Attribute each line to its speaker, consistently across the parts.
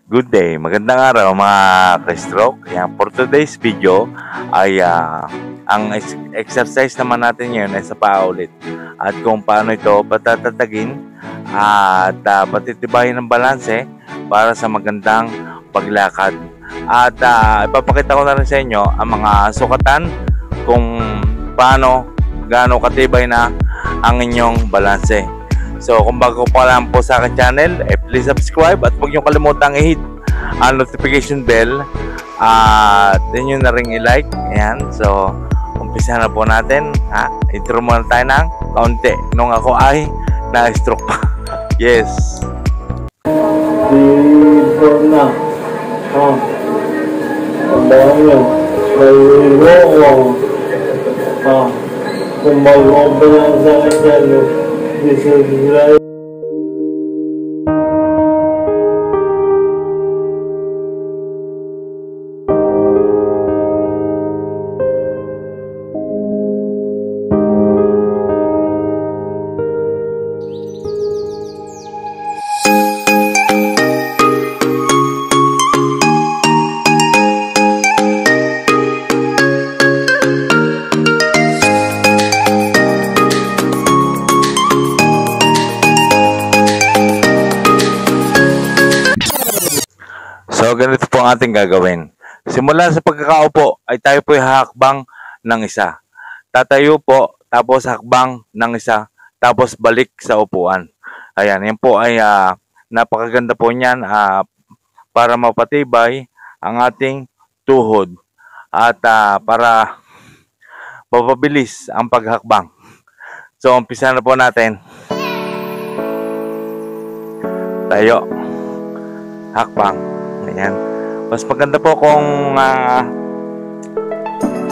Speaker 1: Good day, magandang araw mga ka-stroke. Yan, for today's video ay ang exercise naman natin ngayon ay sa paulit. At kung paano ito patatatagin at patitibayin ng balanse para sa magandang paglakad. At ipapakita ko na rin sa inyo ang mga sukatan kung paano, gaano katibay na ang inyong balanse. So kung bago pa lang po sa aking channel, please subscribe at huwag nyo kalimutang i-hit ang notification bell at din nyo na rin i-like. Ayan, so umpisa na po natin. Intro muna tayo ng kaunti nung ako ay na-stroke pa. Yes.
Speaker 2: Dito na. Ang bayo. May kung mag-open sa akin dyan, this is right.
Speaker 1: So, ganito po ang ating gagawin. Simula sa pagkakaupo ay tayo po hakbang ng isa. Tatayo po, tapos hakbang ng isa, tapos balik sa upuan. Ayan, yan po ay napakaganda po niyan para mapatibay ang ating tuhod at para mapabilis ang paghakbang. So, umpisa na po natin. Tayo. Hakbang. Ayan. Mas maganda po kung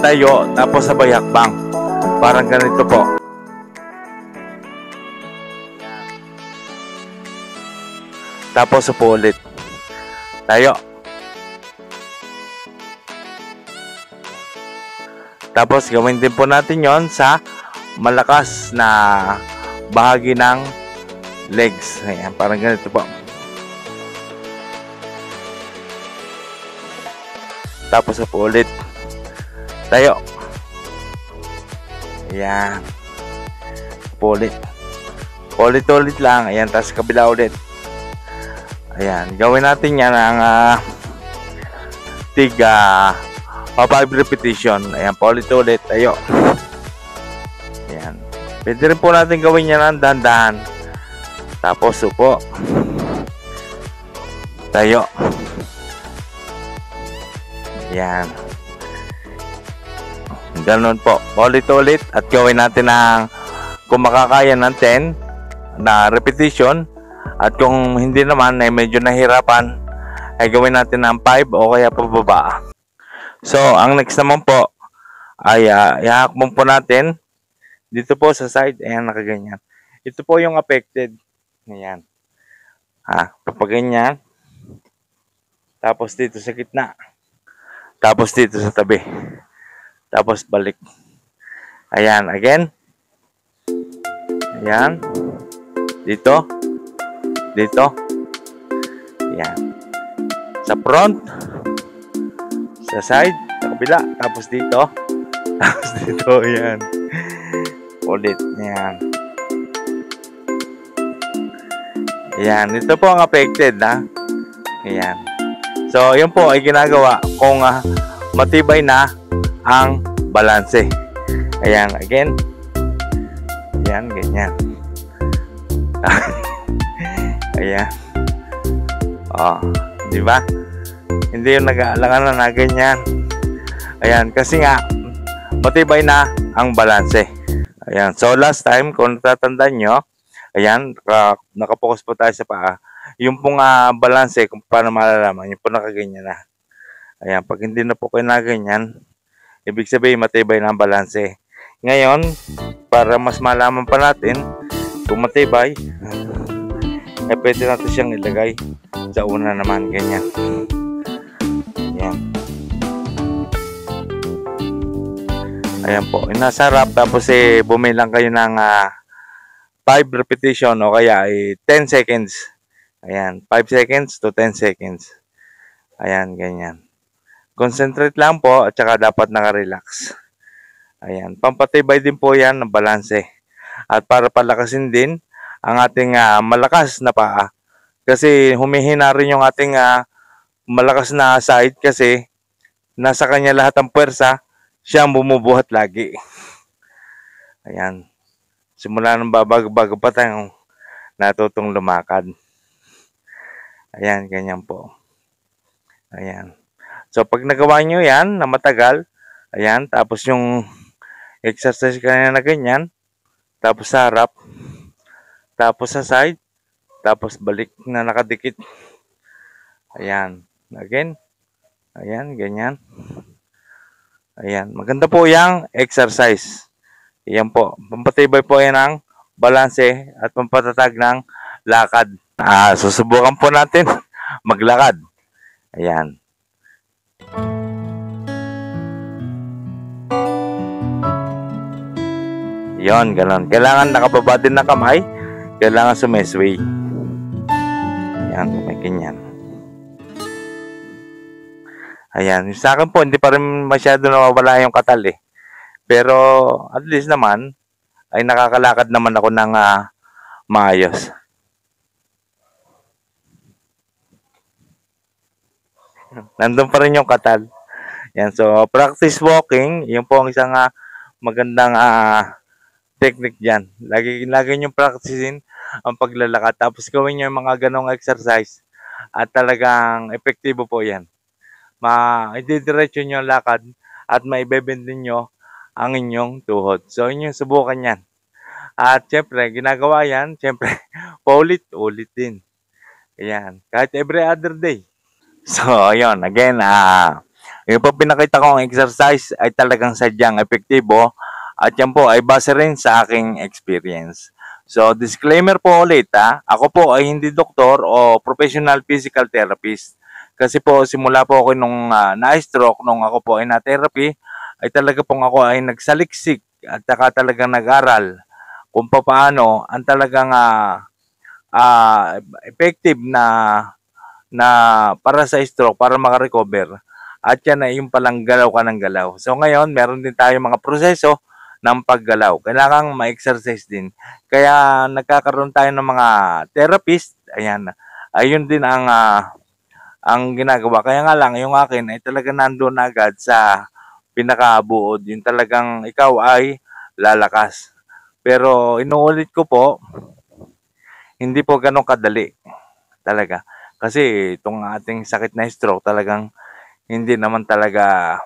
Speaker 1: tayo tapos sabay hakbang. Parang ganito po. Tapos upo ulit. Tayo. Tapos gawin din po natin yon sa malakas na bahagi ng legs. Ayan. Parang ganito po. Tapos upo ulit. Tayo. Ayan. Upo ulit. Ulit-ulit lang. Ayan. Tapos kabila ulit. Ayan. Gawin natin yan ang 5 repetition. Ayan. Ulit-ulit. Tayo. Ayan. Pwede rin po natin gawin yan ng dahan-dahan. Tapos upo. Tayo. Yan. Ganun po. Ulit-ulit at gawin natin ng kung makakaya ng 10 na repetition at kung hindi naman ay medyo nahirapan ay gawin natin ng 5 o kaya pababa. So, ang next naman po ay ihakbang po natin dito po sa side. Ayan, nakaganyan. Ito po yung affected. Ayan. Papaganyan. Tapos dito sa gitna. Tapos dito sa tabi. Tapos balik. Ayan. Again. Ayan. Dito. Dito. Ayan. Sa front. Sa side. Sa kabila. Tapos dito. Tapos dito. Ayan. Ulit. Ayan. Ayan. Ito po ang affected. Ayan. So, yun po ay ginagawa kung matibay na ang balanse. Ayan, again. Ayan, ganyan. Ayan. Di ba? Hindi yung nag-aalangan na ganyan. Ayan, kasi nga matibay na ang balanse. Ayan, so last time, kung natatandaan nyo, ayan, nakapokus po tayo sa paa. Yung pong balanse, kung paano malalaman, yung po nakaganyan na. Ayan, pag hindi na po kayo nakaganyan, ibig sabihin matibay na ang balanse. Ngayon, para mas malaman pa natin kung matibay, pwede natin siyang ilagay sa una naman, ganyan. Ayan. Ayan po, inasarap, tapos bumilang kayo ng 5 repetition o kaya 10 seconds. Ayan, 5 seconds to 10 seconds. Ayan, ganyan. Concentrate lang po at saka dapat naka-relax. Ayan, pampatibay din po yan ng balanse. At para palakasin din ang ating malakas na paa. Kasi humihina rin yung ating malakas na side kasi nasa kanya lahat ang puwersa, siya ang bumubuhat lagi. Ayan, simula ng bago pa tayong natutong lumakad. Ayan, ganyan po. Ayan. So, pag nagawa nyo yan na matagal, ayan, tapos yung exercise kanina na ganyan, tapos sa harap, tapos sa side, tapos balik na nakadikit. Ayan. Again. Ayan, ganyan. Ayan. Maganda po yung exercise. Ayan po. Pampatibay po yan ng balanse at pampatatag ng lakad. Susubukan po natin maglakad. Ayan. Yon, ganon. Kailangan nakababa din na kamay. Kailangan sumesway. Ayan, may ganyan. Ayan. Sa akin po, hindi pa rin masyado nawawala yung katal eh. Pero, at least naman, ay nakakalakad naman ako ng maayos. Nandun pa rin yung katal. Yan, so practice walking, yun po ang isang magandang technique diyan. Lagi niyo practicein ang paglalakad tapos gawin niyo yung mga ganong exercise at talagang epektibo po 'yan. Idediretso niyo ang lakad at maibebend niyo ang inyong tuhod. So inyong subukan 'yan. At syempre, ginagawa 'yan, syempre paulit-ulit din. Ayan, kahit every other day. So, ayun, again, yung po pinakita kong exercise ay talagang sadyang epektibo at yan po ay base rin sa aking experience. So, disclaimer po ulit ako po ay hindi doktor o professional physical therapist. Kasi po simula po ako nung na-stroke, nung ako po ay na-therapy, ay talaga pong ako ay nagsaliksik at saka talagang nag-aral kung paano ang talagang effective na para sa stroke, para makarecover. At yan ay yung palang galaw ka ng galaw. So ngayon, meron din tayo mga proseso ng paggalaw. Kailangan ma-exercise din. Kaya nagkakaroon tayo ng mga therapist. Ayan. Ayun din ang ginagawa. Kaya nga lang, yung akin ay talaga nandoon agad sa pinakabuod. Yung talagang ikaw ay lalakas. Pero inuulit ko po, hindi po ganun kadali. Talaga. Kasi itong ating sakit na stroke talagang hindi naman talaga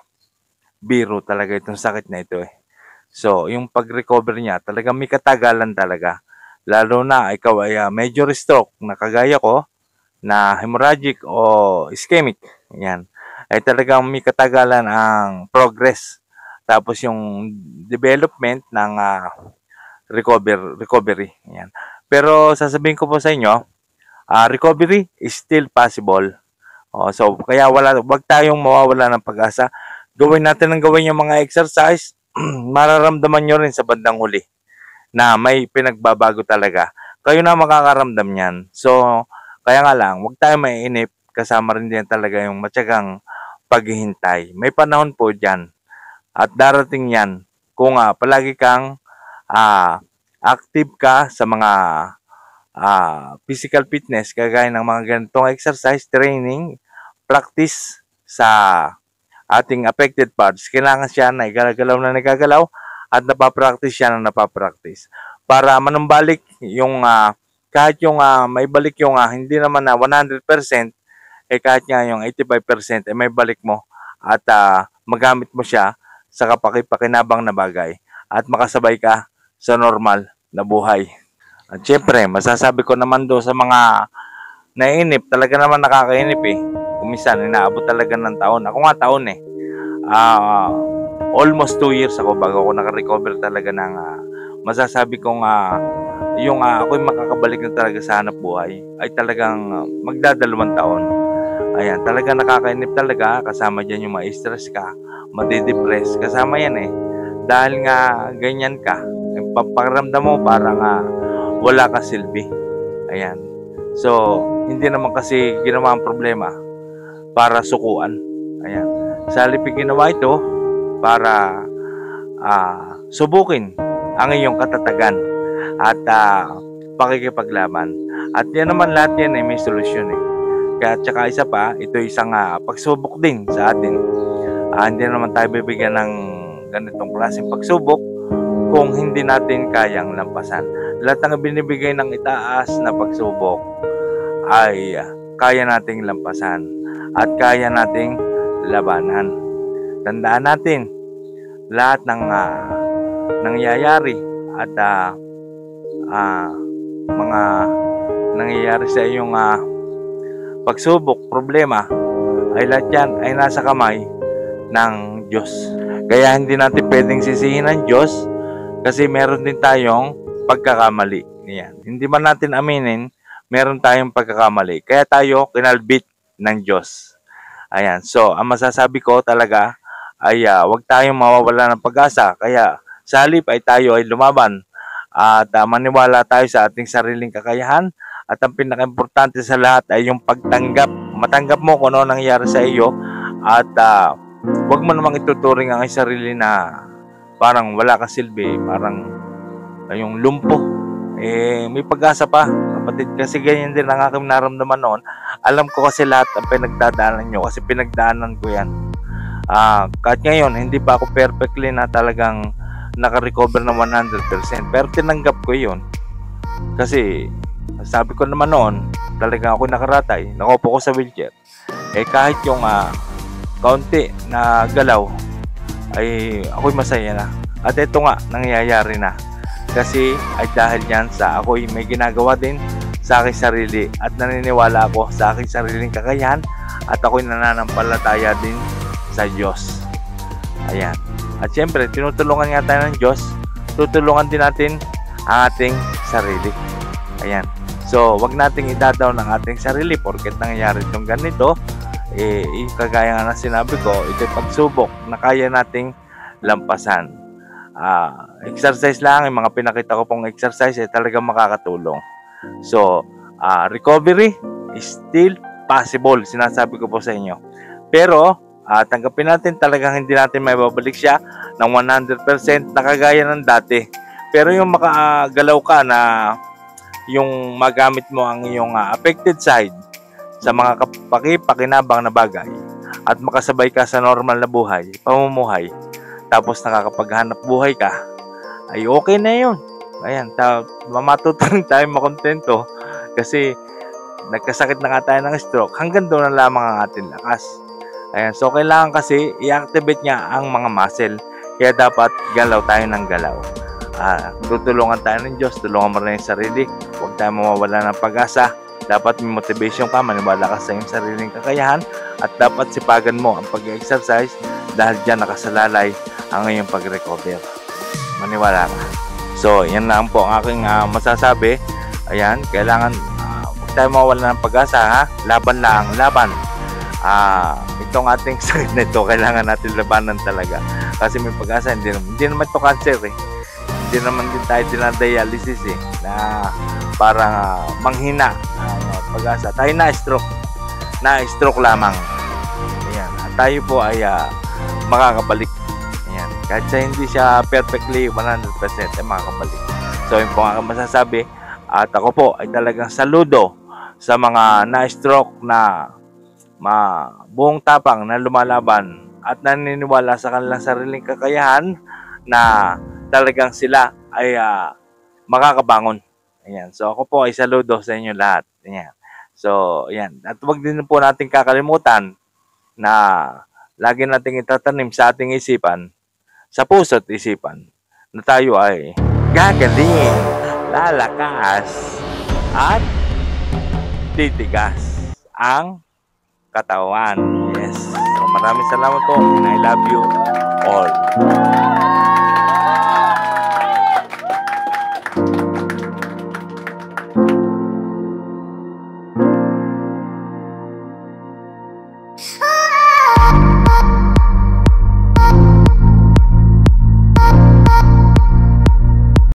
Speaker 1: biro talaga itong sakit na ito eh. So, yung pag-recover niya, talagang may katagalan talaga. Lalo na ikaw ay major stroke na kagaya ko, na hemorrhagic o ischemic. Yan. Ay talagang may katagalan ang progress. Tapos yung development ng recovery. Yan. Pero sasabihin ko po sa inyo, recovery is still possible. So, kaya wag tayong mawawala ng pag-asa. Gawin natin yung mga exercise, mararamdaman nyo rin sa bandang huli na may pinagbabago talaga. Kayo na makakaramdam niyan. So, kaya nga lang, wag tayong maiinip. Kasama rin din talaga yung matyagang paghihintay. May panahon po dyan. At darating yan kung palagi kang active ka sa mga physical fitness, kagaya ng mga ganitong exercise, training, practice sa ating affected parts. Kailangan siya na nagagalaw at napapractice siya na napapractice. Para manumbalik yung kahit yung may balik yung hindi naman na 100%, kahit nga yung 85%, may balik mo at magamit mo siya sa kapaki-pakinabang na bagay at makasabay ka sa normal na buhay. At syempre, masasabi ko naman do sa mga naiinip, talaga naman nakakainip eh. Kuminsan, inaabot talaga ng taon. Ako nga taon eh. Almost 2 years ako bago ako nakarecover talaga ng masasabi kong yung ako'y makakabalik na talaga sa hanap buhay ay talagang magdadalawang taon. Ayan, talaga nakakainip talaga. Kasama dyan yung ma-stress ka, madidepress. Kasama yan eh. Dahil nga ganyan ka. Yung paparamdam mo parang wala ka silbi. Ayan. So, hindi naman kasi ginawa ang problema. para sukuan. Ayan. Sa halip ginawa ito para subukin ang iyong katatagan at pakikipaglaban. At yan naman lahat yan ay may solusyon eh. Kaya tsaka isa pa, ito isang pagsubok din sa atin. Hindi naman tayo bibigyan ng ganitong klaseng pagsubok kung hindi natin kayang lampasan. Lahat ng binibigay ng itaas na pagsubok ay kaya nating lampasan at kaya nating labanan. Tandaan natin, lahat ng nangyayari at mga nangyayari sa iyong pagsubok, problema, ay lahat yan ay nasa kamay ng Diyos. Kaya hindi natin pwedeng sisihin ng Diyos kasi meron din tayong pagkakamali. Yan. Hindi man natin aminin, meron tayong pagkakamali. Kaya tayo kinalbit ng Diyos. Ayan. So, ang masasabi ko talaga ay huwag tayong mawawala ng pag-asa. Kaya sa halip ay tayo ay lumaban at maniwala tayo sa ating sariling kakayahan. At ang pinaka-importante sa lahat ay yung pagtanggap. Matanggap mo kung ano nangyayari sa iyo at huwag mo namang ituturing ang sarili na parang wala ka silbi, parang yung lumpo. May pag-asa pa, kapatid, kasi ganyan din ang aking naramdaman noon. Alam ko kasi lahat ang pinagdadaanan nyo kasi pinagdaanan ko yan. Kahit ngayon, hindi pa ako perfectly na talagang naka-recover ng 100%, pero tinanggap ko yun. Kasi sabi ko naman noon, talagang ako nakaratay, nakaupo ko sa wheelchair. Kahit yung kaunti na galaw, ay ako'y masaya na. At ito nga, nangyayari na. Kasi ay dahil yan sa ako'y may ginagawa din sa aking sarili at naniniwala ako sa aking sariling kakayahan at ako'y nananampalataya din sa Diyos. Ayan. At syempre, tinutulungan nga tayo ng Diyos, tutulungan din natin ang ating sarili. Ayan. So, wag nating idadaw ng ating sarili porket nangyayari itong ganito. Kagaya nga na sinabi ko, ito'y pagsubok na kaya nating lampasan. Exercise lang, yung mga pinakita ko pong exercise ay talagang makakatulong. So, recovery is still possible, sinasabi ko po sa inyo. Pero, tanggapin natin talagang hindi natin may babalik siya ng 100% na kagaya ng dati. Pero yung makagalaw ka na yung magamit mo ang iyong affected side sa mga pakinabang na bagay at makasabay ka sa normal na buhay, pamumuhay, tapos nakakapaghanap buhay ka, ay okay na yun. Ayan, matuto rin tayo makontento kasi nagkasakit na nga tayo ng stroke, hanggang doon na lamang ang ating lakas. Ayan, so kailangan kasi i-activate niya ang mga muscle, kaya dapat galaw tayo ng galaw. Tutulungan tayo ng Diyos, tulungan mo rin yung sarili, huwag tayo mawawala ng pag-asa. Dapat may motivation ka, maniwala ka sa iyong sariling kakayahan at dapat sipagan mo ang pag-exercise dahil dyan nakasalalay ang iyong pag-recover. Maniwala ka. So, yan lang po ang aking masasabi. Ayan, kailangan huwag tayo mawawala ng pag-asa, ha? Laban lang, laban. Itong ating sakit na ito, kailangan natin labanan talaga. Kasi may pag-asa, hindi naman ito cancer eh. Hindi naman din tayo dinadialysis eh, na parang manghina pag-asa. Tayo na-stroke lamang. Ayan. At tayo po ay makakabalik. Ayan. Kahit sa hindi siya perfectly 100% ay makakabalik. So yun po ang masasabi. At ako po ay talagang saludo sa mga na-stroke na buong tapang na lumalaban at naniniwala sa kanilang sariling kakayahan na talagang sila ay makakabangon. Ayan. So ako po ay saludo sa inyo lahat. Ayan. So, ayan. At huwag din po natin kakalimutan na lagi nating itatanim sa ating isipan, sa puso at isipan, na tayo ay gagaling, lalakas, at titigas ang katawan. Yes. So, maraming salamat po. And I love you all.